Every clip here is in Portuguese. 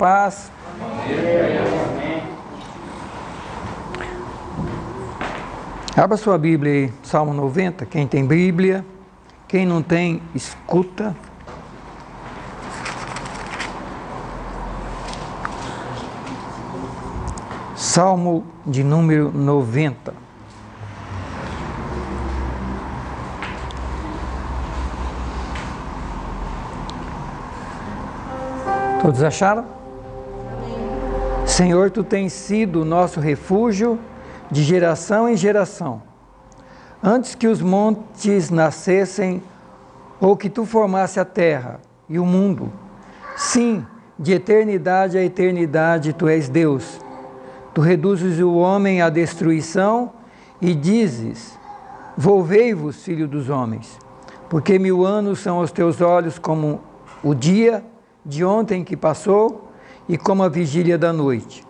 paz. Abra sua Bíblia aí, Salmo 90, quem tem Bíblia, quem não tem, escuta. Salmo de número 90. Todos acharam? Senhor, Tu tens sido o nosso refúgio de geração em geração. Antes que os montes nascessem, ou que Tu formasse a terra e o mundo. Sim, de eternidade a eternidade Tu és Deus. Tu reduzes o homem à destruição e dizes: volvei-vos, filho dos homens, porque 1000 anos são aos teus olhos como o dia de ontem que passou e como a vigília da noite.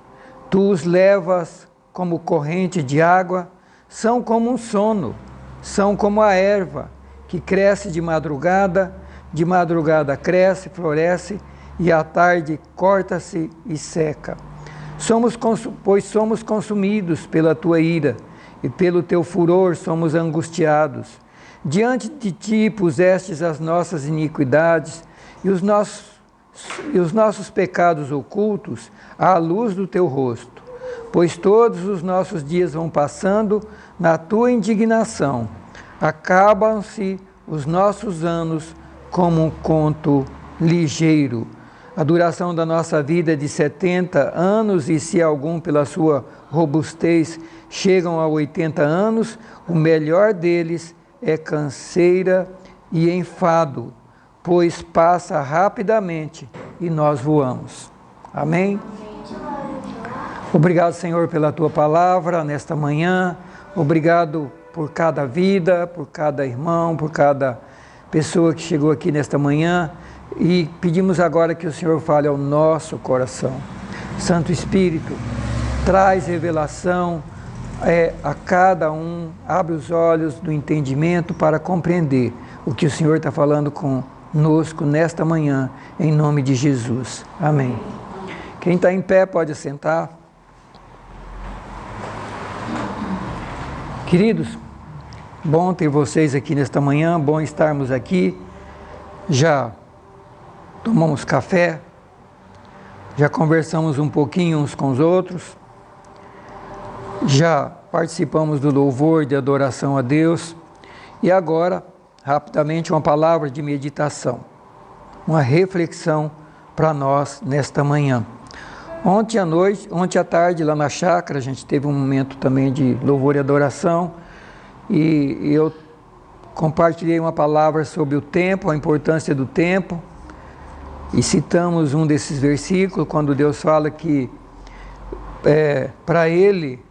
Tu os levas como corrente de água, são como um sono, são como a erva que cresce de madrugada cresce, floresce e à tarde corta-se e seca. Pois somos consumidos pela Tua ira, e pelo Teu furor somos angustiados. Diante de Ti pusestes as nossas iniquidades e os nossos pecados ocultos à luz do Teu rosto. Pois todos os nossos dias vão passando na Tua indignação. Acabam-se os nossos anos como um conto ligeiro. A duração da nossa vida é de 70 anos e se algum pela sua robustez chegam a 80 anos, o melhor deles é canseira e enfado, pois passa rapidamente e nós voamos. Amém? Obrigado, Senhor, pela Tua palavra nesta manhã. Obrigado por cada vida, por cada irmão, por cada pessoa que chegou aqui nesta manhã. E pedimos agora que o Senhor fale ao nosso coração. Santo Espírito, traz revelação a cada um, abre os olhos do entendimento para compreender o que o Senhor está falando conosco nesta manhã, em nome de Jesus. Amém. Quem está em pé pode sentar. Queridos, bom ter vocês aqui nesta manhã, bom estarmos aqui. Já tomamos café, já conversamos um pouquinho uns com os outros, já participamos do louvor de adoração a Deus e agora, rapidamente, uma palavra de meditação, uma reflexão para nós nesta manhã. Ontem à tarde, lá na chácara, a gente teve um momento também de louvor e adoração e eu compartilhei uma palavra sobre o tempo, a importância do tempo. E citamos um desses versículos, quando Deus fala que para Ele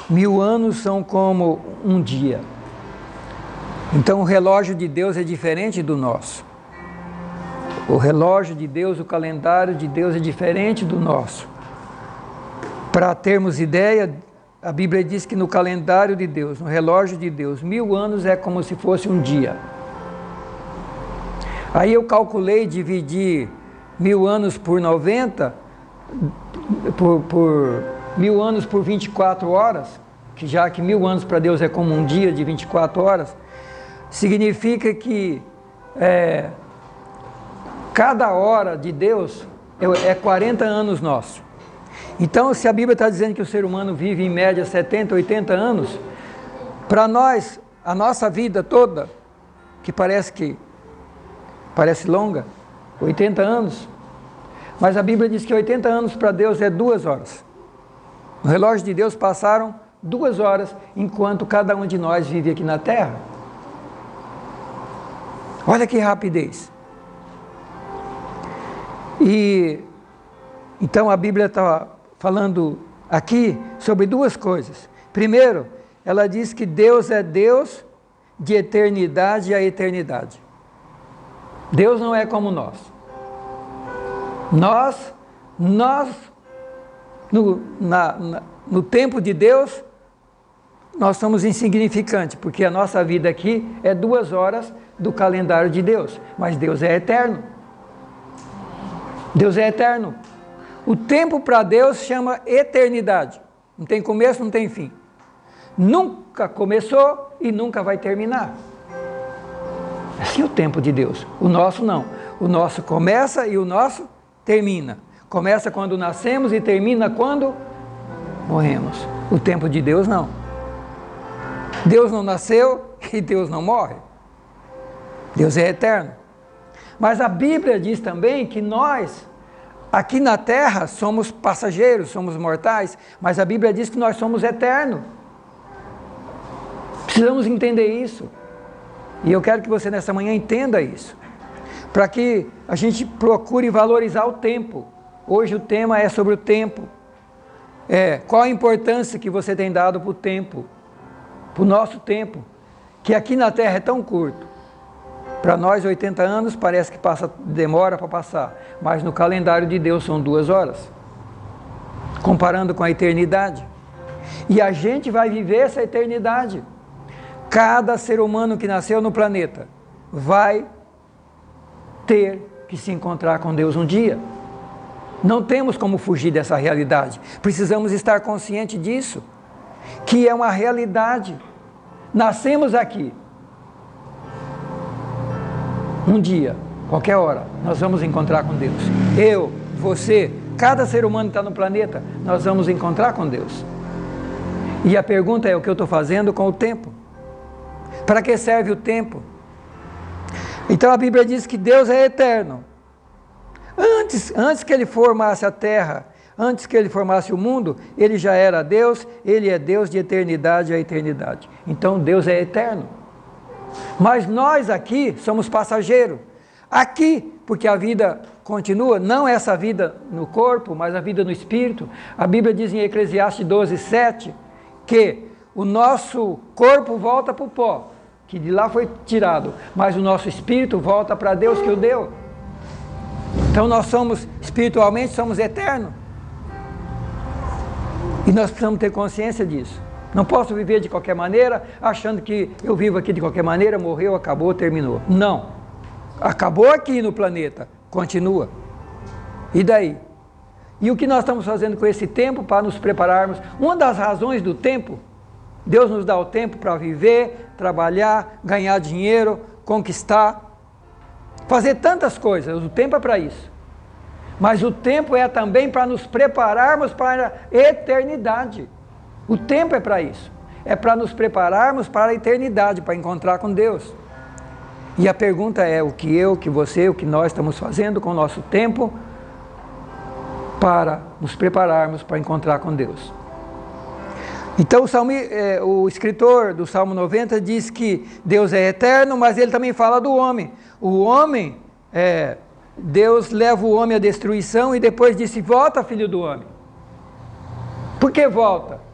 1000 anos são como um dia. Então o relógio de Deus é diferente do nosso. O relógio de Deus, o calendário de Deus é diferente do nosso. Para termos ideia, a Bíblia diz que no calendário de Deus, no relógio de Deus, 1000 anos é como se fosse um dia. Aí eu calculei, dividi 1000 anos por 90, por 1000 anos por 24 horas, que já que 1000 anos para Deus é como um dia de 24 horas, significa que cada hora de Deus é 40 anos nosso. Então, se a Bíblia está dizendo que o ser humano vive em média 70, 80 anos, para nós, a nossa vida toda, que parece longa, 80 anos, mas a Bíblia diz que 80 anos para Deus é 2 horas. No relógio de Deus passaram 2 horas, enquanto cada um de nós vive aqui na terra. Olha que rapidez. E então a Bíblia está falando aqui sobre 2 coisas. Primeiro, ela diz que Deus é Deus de eternidade a eternidade. Deus não é como nós. No tempo de Deus, nós somos insignificantes, porque a nossa vida aqui é 2 horas do calendário de Deus, mas Deus é eterno. Deus é eterno. O tempo para Deus chama eternidade. Não tem começo, não tem fim. Nunca começou e nunca vai terminar. Assim é o tempo de Deus. O nosso não. O nosso começa e o nosso termina. Começa quando nascemos e termina quando morremos. O tempo de Deus não. Deus não nasceu e Deus não morre. Deus é eterno. Mas a Bíblia diz também que nós, aqui na terra, somos passageiros, somos mortais, mas a Bíblia diz que nós somos eternos. Precisamos entender isso. E eu quero que você nessa manhã entenda isso, para que a gente procure valorizar o tempo. Hoje o tema é sobre o tempo. Qual a importância que você tem dado para o tempo, para o nosso tempo, que aqui na terra é tão curto. Para nós 80 anos parece que demora para passar, mas no calendário de Deus são 2 horas, comparando com a eternidade. E a gente vai viver essa eternidade. Cada ser humano que nasceu no planeta vai ter que se encontrar com Deus um dia. Não temos como fugir dessa realidade. Precisamos estar conscientes disso, que é uma realidade. Nascemos aqui. Um dia, qualquer hora, nós vamos encontrar com Deus. Eu, você, cada ser humano que está no planeta, nós vamos encontrar com Deus. E a pergunta é: o que eu estou fazendo com o tempo? Para que serve o tempo? Então a Bíblia diz que Deus é eterno. Antes que Ele formasse a terra, antes que Ele formasse o mundo, Ele já era Deus, Ele é Deus de eternidade a eternidade. Então Deus é eterno. Mas nós aqui somos passageiros. Aqui, porque a vida continua, não essa vida no corpo, mas a vida no espírito. A Bíblia diz em Eclesiastes 12:7 que o nosso corpo volta para o pó, que de lá foi tirado, mas o nosso espírito volta para Deus que o deu. Então nós somos, espiritualmente, somos eternos. E nós precisamos ter consciência disso. Não posso viver de qualquer maneira, achando que eu vivo aqui de qualquer maneira, morreu, acabou, terminou. Não. Acabou aqui no planeta, continua. E daí? E o que nós estamos fazendo com esse tempo para nos prepararmos? Uma das razões do tempo, Deus nos dá o tempo para viver, trabalhar, ganhar dinheiro, conquistar, fazer tantas coisas. O tempo é para isso. Mas o tempo é também para nos prepararmos para a eternidade. O tempo é para isso, é para nos prepararmos para a eternidade, para encontrar com Deus. E a pergunta é: o que eu, o que você, o que nós estamos fazendo com o nosso tempo para nos prepararmos para encontrar com Deus? Então o escritor do Salmo 90 diz que Deus é eterno, mas ele também fala do homem. O homem, Deus leva o homem à destruição e depois disse: volta, filho do homem. Por que volta?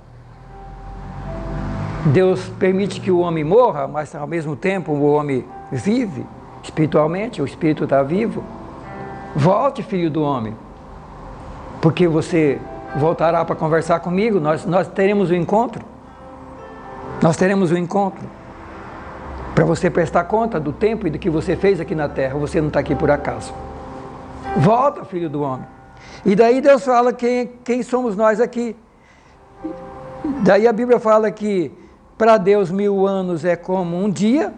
Deus permite que o homem morra, mas ao mesmo tempo o homem vive espiritualmente, o espírito está vivo. Volte, filho do homem, porque você voltará para conversar comigo, nós teremos um encontro. Nós teremos um encontro para você prestar conta do tempo e do que você fez aqui na terra. Você não está aqui por acaso. Volta, filho do homem. E daí Deus fala quem somos nós aqui. Daí a Bíblia fala que para Deus 1000 anos é como um dia,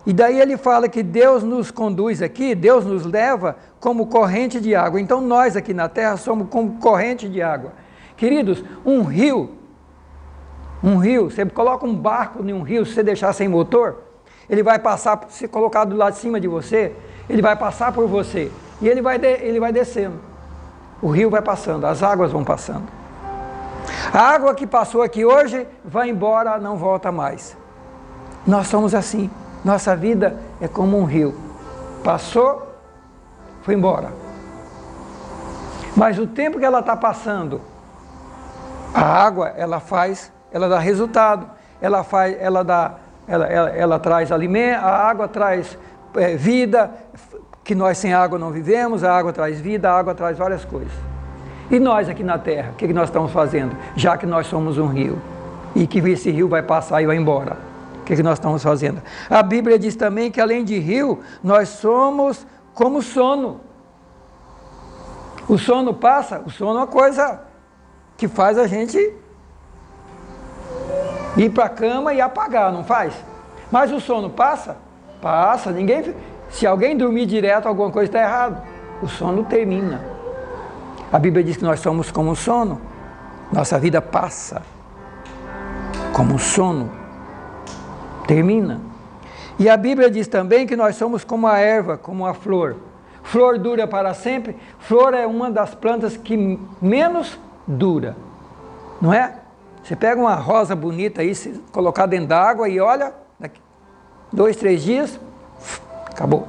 e daí ele fala que Deus nos conduz aqui, Deus nos leva como corrente de água. Então nós aqui na terra somos como corrente de água. Queridos, um rio, você coloca um barco em um rio, se você deixar sem motor, ele vai passar, se colocar do lado de cima de você, ele vai passar por você, e ele vai descendo. O rio vai passando, as águas vão passando. A água que passou aqui hoje vai embora, não volta mais. Nós somos assim. Nossa vida é como um rio. Passou, foi embora. Mas o tempo que ela está passando, a água, ela dá resultado. Ela traz alimento, a água traz vida, que nós sem água não vivemos, a água traz vida, a água traz várias coisas. E nós aqui na terra, o que nós estamos fazendo? Já que nós somos um rio, e que esse rio vai passar e vai embora, o que nós estamos fazendo? A Bíblia diz também que além de rio, nós somos como sono. O sono passa, o sono é uma coisa que faz a gente ir para a cama e apagar, não faz? Mas o sono passa? Passa, se alguém dormir direto, alguma coisa está errado. O sono termina. A Bíblia diz que nós somos como um sono. Nossa vida passa como um sono. Termina. E a Bíblia diz também que nós somos como a erva, como a flor. Flor dura para sempre. Flor é uma das plantas que menos dura. Não é? Você pega uma rosa bonita aí, se colocar dentro d'água e olha, daqui 2, 3 dias, acabou.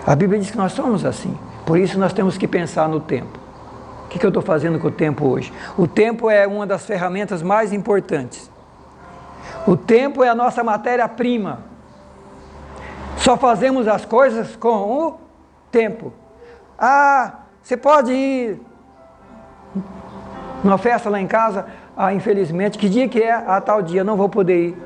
A Bíblia diz que nós somos assim. Por isso nós temos que pensar no tempo. O que eu estou fazendo com o tempo hoje? O tempo é uma das ferramentas mais importantes. O tempo é a nossa matéria-prima. Só fazemos as coisas com o tempo. Ah, você pode ir numa festa lá em casa? Ah, infelizmente, que dia que é? Ah, tal dia, não vou poder ir.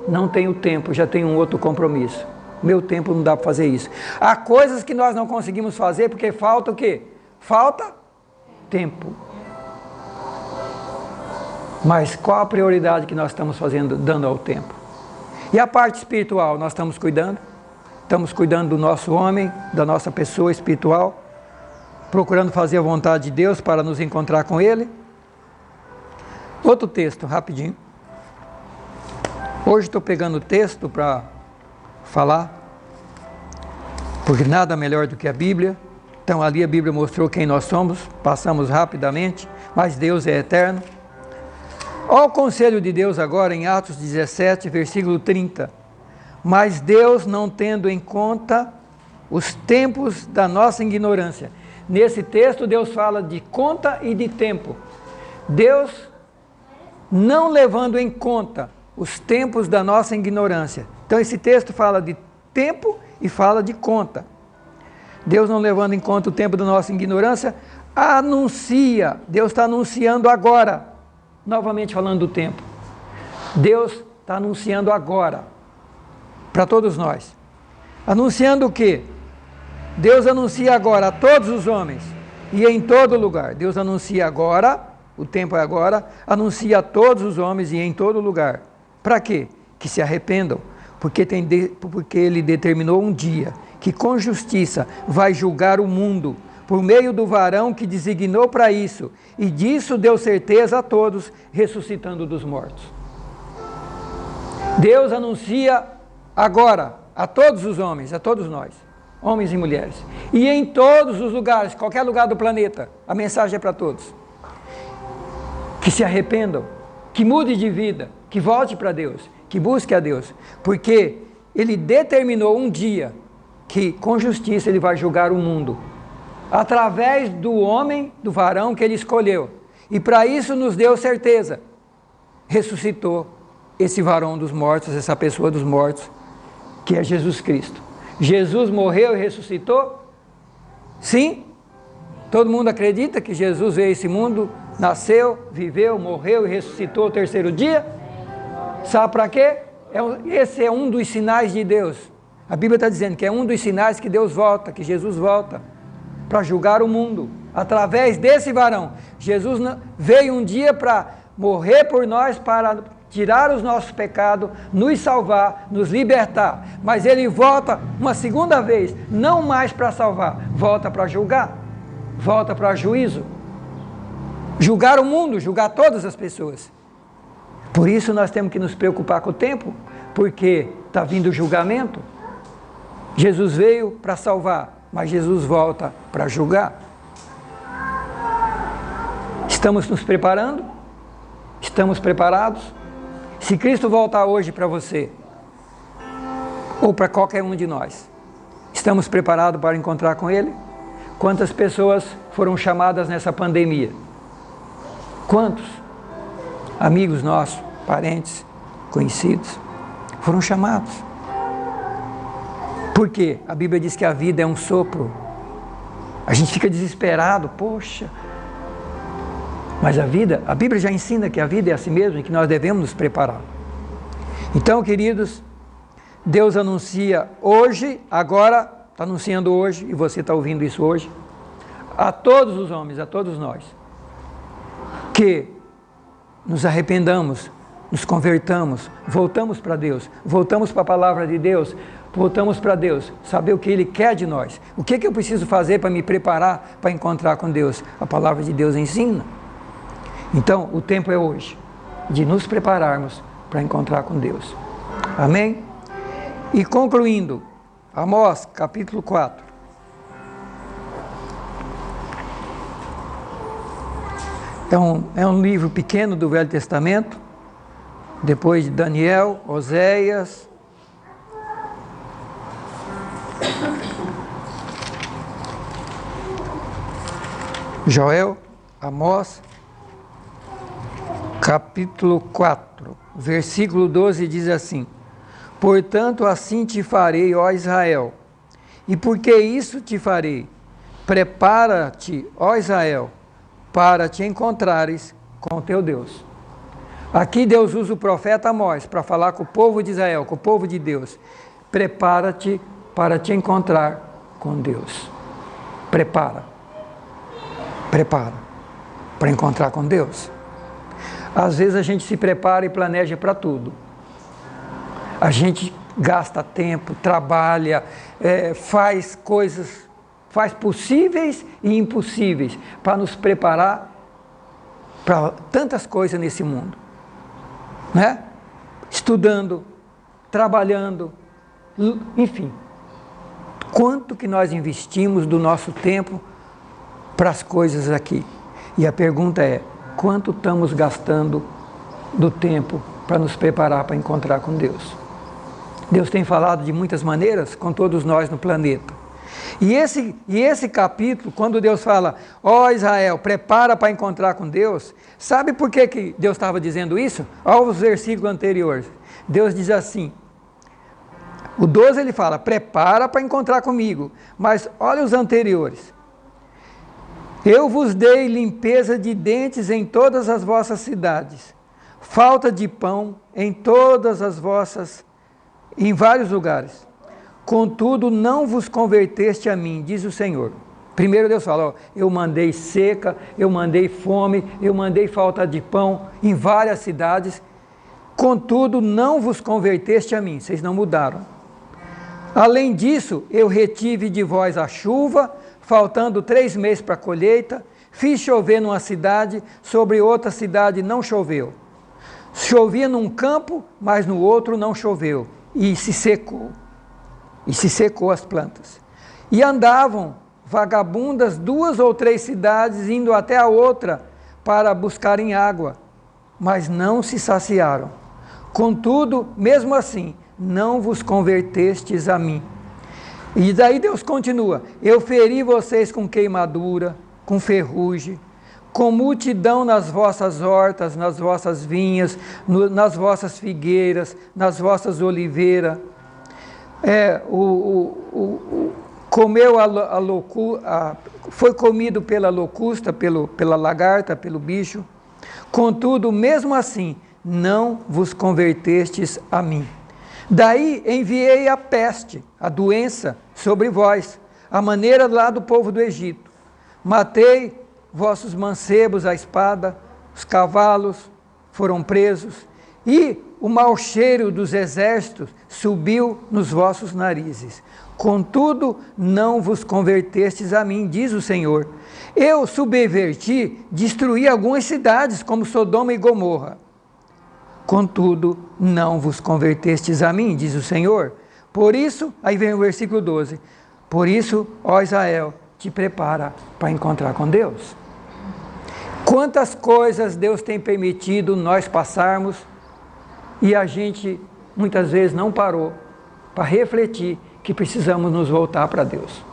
Não tenho tempo, já tenho um outro compromisso. Meu tempo não dá para fazer isso. Há coisas que nós não conseguimos fazer porque falta o quê? Falta tempo. Mas qual a prioridade que nós estamos dando ao tempo? E a parte espiritual, nós estamos cuidando? Estamos cuidando do nosso homem, da nossa pessoa espiritual, procurando fazer a vontade de Deus para nos encontrar com Ele? Outro texto, rapidinho. Hoje estou pegando o texto para falar, porque nada melhor do que a Bíblia. Então ali a Bíblia mostrou quem nós somos, passamos rapidamente, mas Deus é eterno. Olha o conselho de Deus agora em Atos 17, versículo 30. Mas Deus, não tendo em conta os tempos da nossa ignorância. Nesse texto Deus fala de conta e de tempo. Deus não levando em conta os tempos da nossa ignorância. Então esse texto fala de tempo e fala de conta. Deus não levando em conta o tempo da nossa ignorância, anuncia, Deus está anunciando agora, novamente falando do tempo. Deus está anunciando agora, para todos nós. Anunciando o quê? Deus anuncia agora a todos os homens e em todo lugar. Deus anuncia agora, o tempo é agora, anuncia a todos os homens e em todo lugar. Para quê? Que se arrependam, porque Ele determinou um dia que com justiça vai julgar o mundo, por meio do varão que designou para isso, e disso deu certeza a todos, ressuscitando dos mortos. Deus anuncia agora a todos os homens, a todos nós, homens e mulheres, e em todos os lugares, qualquer lugar do planeta, a mensagem é para todos. Que se arrependam, que mude de vida, que volte para Deus, que busque a Deus, porque Ele determinou um dia que com justiça Ele vai julgar o mundo, através do homem, do varão que Ele escolheu, e para isso nos deu certeza, ressuscitou esse varão dos mortos, essa pessoa dos mortos, que é Jesus Cristo. Jesus morreu e ressuscitou? Sim? Todo mundo acredita que Jesus veio a esse mundo, nasceu, viveu, morreu e ressuscitou ao terceiro dia? Sabe para quê? Esse é um dos sinais de Deus. A Bíblia está dizendo que é um dos sinais que Deus volta, que Jesus volta para julgar o mundo, através desse varão. Jesus veio um dia para morrer por nós, para tirar os nossos pecados, nos salvar, nos libertar. Mas Ele volta uma segunda vez, não mais para salvar, volta para julgar, volta para juízo. Julgar o mundo, julgar todas as pessoas. Por isso nós temos que nos preocupar com o tempo, porque está vindo o julgamento. Jesus veio para salvar, mas Jesus volta para julgar. Estamos nos preparando? Estamos preparados? Se Cristo voltar hoje para você, ou para qualquer um de nós, estamos preparados para encontrar com Ele? Quantas pessoas foram chamadas nessa pandemia? Quantos amigos nossos, parentes, conhecidos, foram chamados? Por quê? A Bíblia diz que a vida é um sopro. A gente fica desesperado, poxa. Mas a Bíblia já ensina que a vida é assim mesmo e que nós devemos nos preparar. Então, queridos, Deus anuncia hoje, agora, está anunciando hoje, e você está ouvindo isso hoje, a todos os homens, a todos nós, que nos arrependamos, nos convertamos, voltamos para Deus, voltamos para a palavra de Deus, voltamos para Deus, saber o que Ele quer de nós. O que eu preciso fazer para me preparar para encontrar com Deus? A palavra de Deus ensina. Então, o tempo é hoje, de nos prepararmos para encontrar com Deus. Amém? E concluindo, Amós, capítulo 4. É um livro pequeno do Velho Testamento, depois de Daniel, Oséias, Joel, Amós, capítulo 4, versículo 12 diz assim: portanto, assim te farei, ó Israel, e por que isso te farei? Prepara-te, ó Israel, para te encontrares com o teu Deus. Aqui Deus usa o profeta Amós para falar com o povo de Israel, com o povo de Deus. Prepara-te para te encontrar com Deus. Prepara para encontrar com Deus. Às vezes a gente se prepara e planeja para tudo. A gente gasta tempo, trabalha, faz coisas, faz possíveis e impossíveis para nos preparar para tantas coisas nesse mundo, né? Estudando, trabalhando, enfim. Quanto que nós investimos do nosso tempo para as coisas aqui? E a pergunta é, quanto estamos gastando do tempo para nos preparar para encontrar com Deus? Deus tem falado de muitas maneiras com todos nós no planeta. E esse capítulo, quando Deus fala, ó Israel, prepara para encontrar com Deus, sabe por que Deus estava dizendo isso? Olha os versículos anteriores. Deus diz assim, o 12 ele fala, prepara para encontrar comigo, mas olha os anteriores. Eu vos dei limpeza de dentes em todas as vossas cidades, falta de pão em em vários lugares. Contudo, não vos converteste a mim, diz o Senhor. Primeiro Deus fala, ó, eu mandei seca, eu mandei fome, eu mandei falta de pão em várias cidades. Contudo, não vos converteste a mim, vocês não mudaram. Além disso, eu retive de vós a chuva, faltando 3 meses para a colheita, fiz chover numa cidade, sobre outra cidade não choveu. Chovia num campo, mas no outro não choveu, e se secou. E se secou as plantas. E andavam vagabundas 2 ou 3 cidades, indo até a outra, para buscarem água, mas não se saciaram. Contudo, mesmo assim, não vos convertestes a mim. E daí Deus continua, eu feri vocês com queimadura, com ferrugem, com multidão nas vossas hortas, nas vossas vinhas, nas vossas figueiras, nas vossas oliveiras. Foi comido pela locusta, pela lagarta, pelo bicho. Contudo, mesmo assim, não vos convertestes a mim. Daí enviei a peste, a doença, sobre vós, a maneira lá do povo do Egito. Matei vossos mancebos à espada, os cavalos foram presos, e o mau cheiro dos exércitos subiu nos vossos narizes. Contudo, não vos convertestes a mim, diz o Senhor. Eu subverti, destruí algumas cidades, como Sodoma e Gomorra. Contudo, não vos convertestes a mim, diz o Senhor. Por isso, aí vem o versículo 12. Por isso, ó Israel, te prepara para encontrar com Deus. Quantas coisas Deus tem permitido nós passarmos e a gente muitas vezes não parou para refletir que precisamos nos voltar para Deus.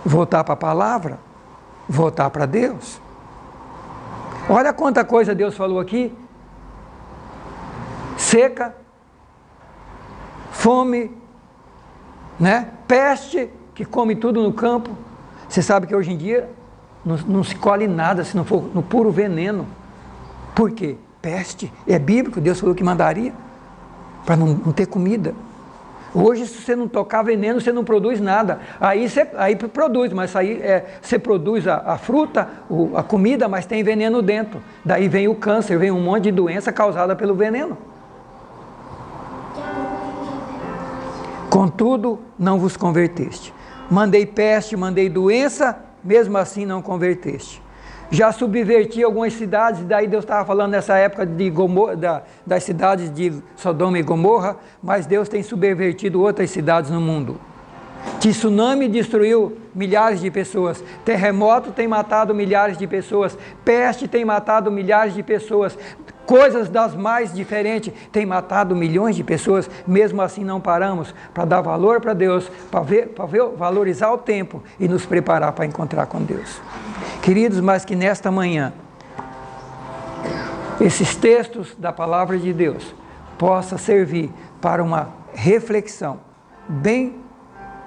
Voltar para a palavra, voltar para Deus. Olha quanta coisa Deus falou aqui. Seca, fome, né? Peste, que come tudo no campo. Você sabe que hoje em dia não se colhe nada se não for no puro veneno. Por quê? Peste, é bíblico, Deus falou que mandaria, para não ter comida. Hoje, se você não tocar veneno, você não produz nada. Aí produz, mas aí você produz a fruta, a comida, mas tem veneno dentro. Daí vem o câncer, vem um monte de doença causada pelo veneno. Contudo, não vos converteste. Mandei peste, mandei doença, mesmo assim não converteste. Já subverti algumas cidades, daí Deus estava falando nessa época das cidades de Sodoma e Gomorra, mas Deus tem subvertido outras cidades no mundo. Tsunami destruiu milhares de pessoas, terremoto tem matado milhares de pessoas, peste tem matado milhares de pessoas, coisas das mais diferentes tem matado milhões de pessoas. Mesmo assim não paramos para dar valor para Deus, para valorizar o tempo e nos preparar para encontrar com Deus. Queridos, mas que nesta manhã esses textos da palavra de Deus possa servir para uma reflexão bem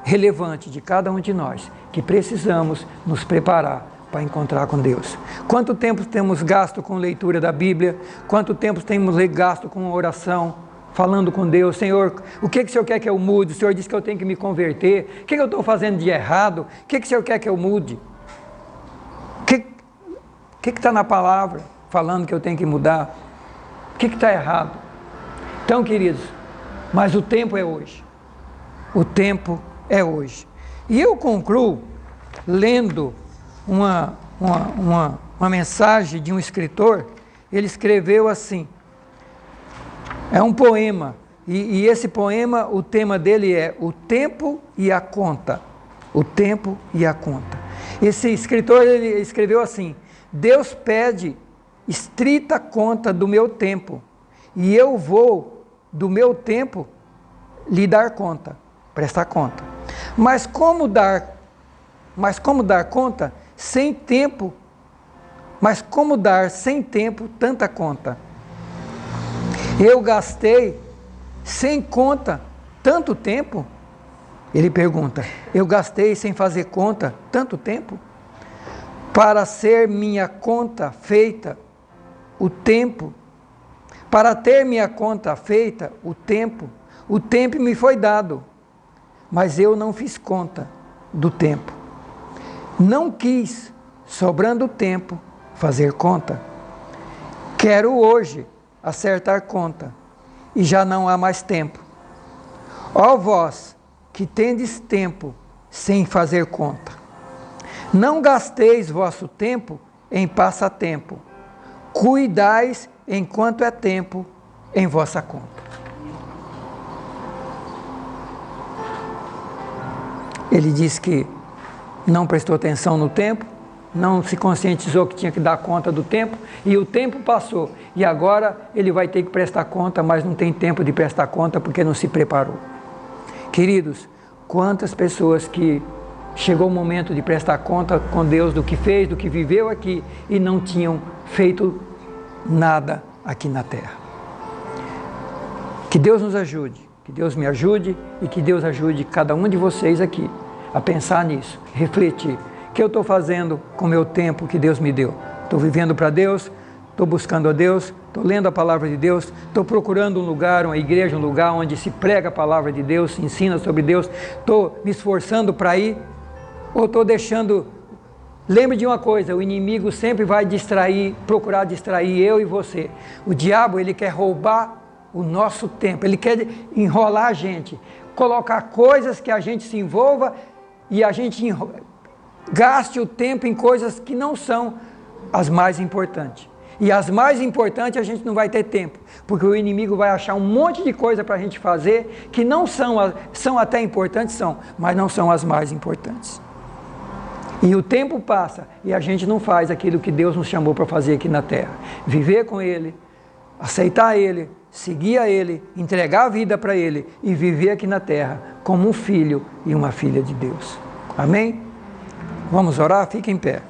relevante de cada um de nós, que precisamos nos preparar para encontrar com Deus. Quanto tempo temos gasto com leitura da Bíblia? Quanto tempo temos gasto com oração, falando com Deus? Senhor, o que o Senhor quer que eu mude? O Senhor disse que eu tenho que me converter. O que eu estou fazendo de errado? O que o Senhor quer que eu mude? O que está na palavra falando que eu tenho que mudar? O que está errado? Então, queridos, mas o tempo é hoje. O tempo é hoje. E eu concluo lendo uma mensagem de um escritor. Ele escreveu assim, é um poema, e esse poema, o tema dele é o tempo e a conta. O tempo e a conta. Esse escritor, ele escreveu assim: Deus pede estrita conta do meu tempo, e eu vou do meu tempo lhe dar conta, prestar conta. Mas como dar conta sem tempo? Mas como dar sem tempo tanta conta? Eu gastei sem conta tanto tempo? Ele pergunta, eu gastei sem fazer conta tanto tempo? Para ser minha conta feita, o tempo, para ter minha conta feita, o tempo me foi dado, mas eu não fiz conta do tempo. Não quis, sobrando tempo, fazer conta. Quero hoje acertar conta, e já não há mais tempo. Ó vós, que tendes tempo sem fazer conta, não gasteis vosso tempo em passatempo, cuidais enquanto é tempo em vossa conta. Ele diz que não prestou atenção no tempo, não se conscientizou que tinha que dar conta do tempo, e o tempo passou, e agora ele vai ter que prestar conta, mas não tem tempo de prestar conta porque não se preparou. Queridos, quantas pessoas que chegou o momento de prestar conta com Deus do que fez, do que viveu aqui, e não tinham feito nada aqui na terra. Que Deus nos ajude, que Deus me ajude, e que Deus ajude cada um de vocês aqui a pensar nisso, refletir. O que eu estou fazendo com o meu tempo que Deus me deu? Estou vivendo para Deus? Estou buscando a Deus? Estou lendo a palavra de Deus? Estou procurando um lugar, uma igreja, um lugar onde se prega a palavra de Deus, se ensina sobre Deus? Estou me esforçando para ir? Ou estou deixando... Lembre de uma coisa, o inimigo sempre vai procurar distrair eu e você. O diabo, ele quer roubar o nosso tempo, ele quer enrolar a gente, colocar coisas que a gente se envolva e a gente gaste o tempo em coisas que não são as mais importantes. E as mais importantes a gente não vai ter tempo, porque o inimigo vai achar um monte de coisa para a gente fazer que não são até importantes, mas não são as mais importantes. E o tempo passa e a gente não faz aquilo que Deus nos chamou para fazer aqui na terra. Viver com Ele, aceitar Ele, seguir a Ele, entregar a vida para Ele e viver aqui na terra como um filho e uma filha de Deus. Amém? Vamos orar? Fique em pé.